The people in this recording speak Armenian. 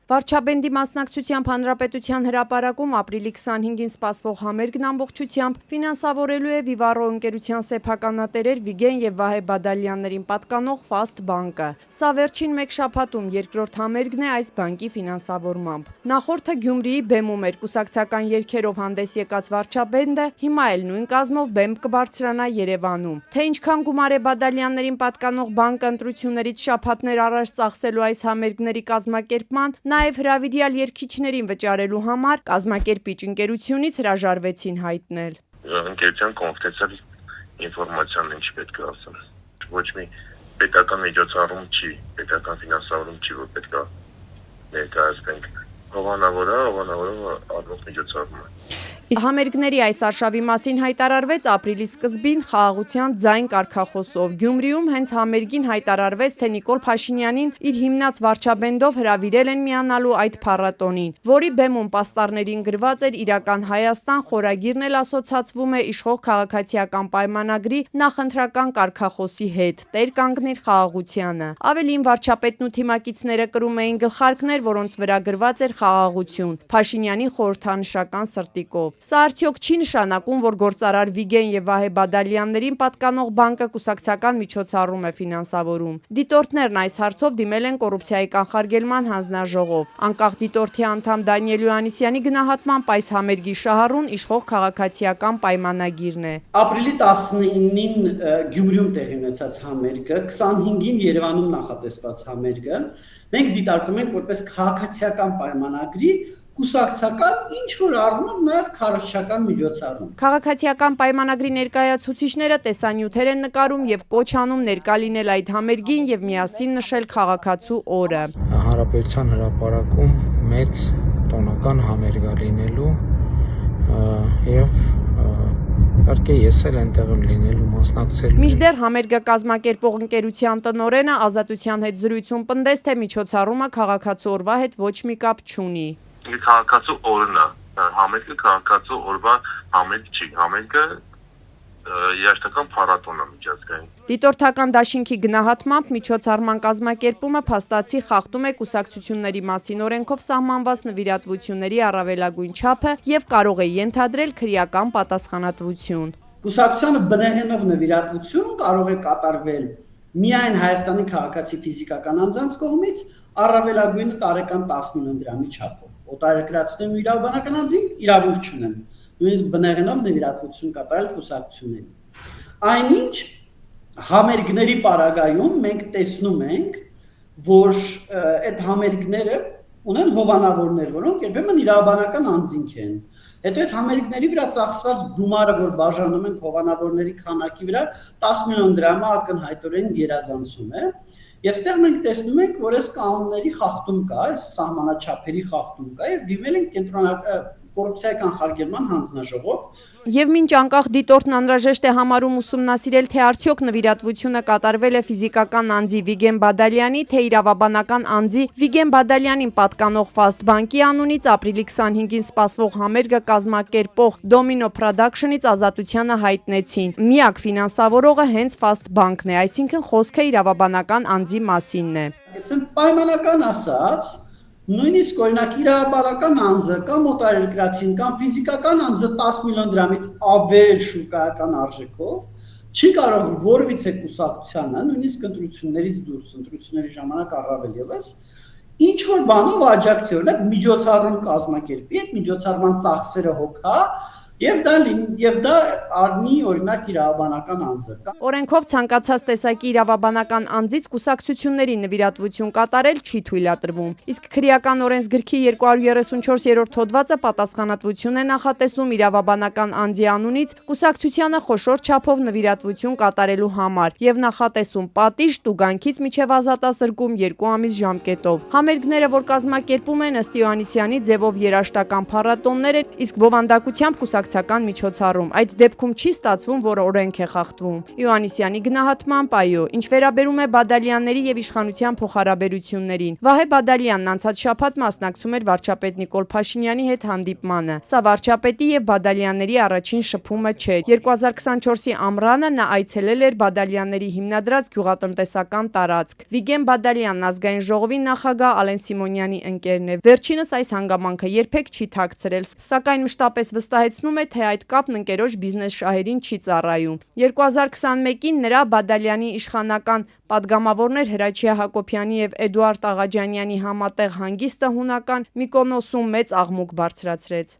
Վարչապետի մասնակցությամբ հանրապետության հրապարակում ապրիլի 25-ին սպասվող համերգն ամբողջությամբ ֆինանսավորելու է Վիվառո ընկերության սեփականատերեր Վիգեն եւ Վահե Բադալյաններին պատկանող Fast բանկը։ Սա վերջին մեկ շաբաթում երկրորդ համերգն է այս բանկի ֆինանսավորմամբ։ Նախորդը Գյումրիի բեմում էր կուսակցական երգերով հանդես եկած վարչապետը, հիմա էլ նույն կազմով բեմ կբարձրանա Երևանում։ Թե ինչքան գումար է Բադալյաններին պատկանող բանկը ընտրություններից շաբաթներ առաջ ծախսելու այս համերգների կազմակերպման, նաև հրավիրյալ երգիչներին վճարելու համար կազմակերպիչ ընկերությունից հրաժարվեցին հայտնել։ Ընկերության կոնֆիդենցիալ ինֆորմացիան ինչ պետք է ասեմ։ Ոչ մի պետական միջոցառում չի, պետական ֆինանսավորում չի, որ պետք է ներկայացնենք։ Հովանավորը արվող միջոցառում է։ Համերգների այս արշավի մասին հայտարարվեց ապրիլի սկզբին խաղաղության ձայն կարգախոսով։ Գյումրիում հենց համերգին հայտարարվեց, թե Նիկոլ Փաշինյանին իր հիմնած վարչաբենդով հրավիրել են միանալու այդ փառատոնին, որի բեմում պաստառներին գրված էր «Իրական Հայաստան» խորագիրն էլ ասոցացվում է իշխող քաղաքացիական պայմանագրի նախընտրական կարգախոսի հետ՝ «Տեր կանգնիր խաղաղությանը»։ Ավելին, վարչապետն ու թիմակիցները կրում էին գլխարկներ, որոնց վրա գրված էր «Խաղաղություն» Փաշինյանի խորհրդանշական սրտիկով։ Սա արդյոք չի նշանակում, որ գործարար Վիգեն եւ Վահե Բադալյաններին պատկանող բանկը կուսակցական միջոցառում է ֆինանսավորում։ Դիտորդներն այս հարցով դիմել են կոռուպցիայի կանխարգելման հանձնաժողով։ Անկախ դիտորդի անդամ Դանիել Յոհաննիսյանի գնահատմամբ այս համերգի շահառուն իշխող քաղաքացիական պայմանագիրն է։ Ապրիլի 19-ին Գյումրիում տեղի ունեցած համերգը, 25-ին Երևանում նախատեսված համերգը մենք դիտարկում ենք որպես քաղաքացիական պայմանագրի կուսակցական ինչ որ առումով նաև քարոզչական միջոցառում։ Քաղաքացիական պայմանագրի ներկայացուցիչները տեսանյութեր են նկարում եւ կոչ անում ներկա լինել այդ համերգին եւ միասին նշել քաղաքացու օրը։ Հանրապետության հրապարակում մեծ տոնական համերգ լինելու եւ իհարկե ես էլ այնտեղ եմ լինելու մասնակցելու։ Մինչդեռ համերգը կազմակերպող ընկերության տնօրենը Ազատության հետ զրույցում պնդեց, թե միջոցառումը քաղաքացու օրվա հետ ոչ մի կապ չունի։ Քաղաքացու օրն է, համերգը քաղաքացու օրվա համերգ չի, համերգը երաշտական փառատոն է միջազգային։ Դիտորդական դաշինքի գնահատմամբ միջոցառման կազմակերպումը փաստացի խախտում է կուսակցությունների մասին օրենքով սահմանված նվիրատվությունների առավելագույն չափը եւ կարող է ենթադրել քրեական պատասխանատվություն։ Կուսակցությանը բնեղենով նվիրատվություն կարող է կատարվել միայն Հայաստանի քաղաքացի ֆիզիկական անձանց կողմից առավելագույնը տարեկան 10 միլիոն դրամի չափով։ Օտարերկրացիներն ու իրավաբանական անձին իրավունք չունեն նույնիսկ բնեղենով նվիրատվություն կատարել կուսակցություններին։ Այնինչ համերգների պարագայում մենք տեսնում ենք, որ այդ համերգները ունեն հովանավորներ, որոնք երբեմն իրավաբանական անձինք են։ Հետո այդ համերգների վրա ծախսված գումարը, որ բաժանում ենք հովանավորների քանակի վրա, 10 միլիոն դրամը ակնհայտորեն գերազանցում է։ Եվ ստեղ մենք տեսնում ենք, որ այս կանոնների խախտում կա, այս սահմանաչափերի խախտում կա եւ դիմել ենք կոռուպցիայի կանխարգելման հանձնաժողով։ Եվ մինչ անկախ դիտորդն անհրաժեշտ է համարում ուսումնասիրել, թե արդյոք նվիրատվությունը կատարվել է ֆիզիկական անձի Վիգեն Բադալյանի, թե իրավաբանական անձի Վիգեն Բադալյանին պատկանող Fast բանկի անունից ապրիլի 25-ին սպասվող համերգը կազմակերպող Domino Production-ից Ազատությանը հայտնեցին։ Միակ ֆինանսավորողը հենց Fast բանկն է, այսինքն խոսքը իրավաբանական անձի մասինն է։ Պայմանական ասած, նույնիսկ օրինակ իրավաբանական անձը կամ օտարերկրացին կամ ֆիզիկական անձը 10 միլիոն դրամից ավել շուկայական արժեքով չի կարող որևիցե կուսակցությանը նույնիսկ ընտրություններից դուրս, ընտրությունների ժամանակ առավել եւս ինչ որ բանով աջակցի, օրինակ միջոցառում կազմակերպի, այդ միջոցառման ծախսերը հոգա եւ դա առնի օրինակ իրավաբանական անձը։ Օրենքով ցանկացած տեսակի իրավաբանական անձից կուսակցությունների նվիրատվություն կատարել չի թույլատրվում։ Իսկ քրեական օրենսգրքի 234-րդ հոդվածը պատասխանատվություն է նախատեսում իրավաբանական անձի անունից կուսակցությանը խոշոր չափով նվիրատվություն կատարելու համար եւ նախատեսում պատիժ տուգանքից մինչեւ ազատազրկում 2 ամիս ժամկետով։ Համերգները, որ կազմակերպում են ըստ Յոհաննիսյանի ձևով երաշտական փառատոններ են, իսկ բովանդակությամբ բանակցական միջոցառում։ Այդ դեպքում չի ստացվում, որ օրենք է խախտվում։ Իոաննիսյանի գնահատմամբ այո, ինչ վերաբերում է Բադալյանների եւ իշխանության փոխհարաբերություններին, Վահե Բադալյանն անցած շաբաթ մասնակցում էր վարչապետ Նիկոլ Փաշինյանի հետ հանդիպմանը։ Սա վարչապետի եւ Բադալյանների առաջին շփումը չէր։ 2024-ի ամռանը նա այցելել էր Բադալյանների հիմնադրած գյուղատնտեսական տարածք։ Վիգեն Բադալյանն ազգային ժողովի նախագահ Ալեն Սիմոնյանի ընկերն է։ Վերջինս այս հանգամանքը երբեք չի թաքցրել, սակայն մշտապես վստահեցնում է, թե այդ կապն ընկերոջ բիզնես շահերին չի ծառայում։ 2021-ին նրա Բադալյանի իշխանական պատգամավորներ Հրաչյա Հակոբյանի եւ Էդուարդ Աղաջանյանի համատեղ հանգիստը հունական Միկոնոսում մեծ աղմուկ բարձրացրեց։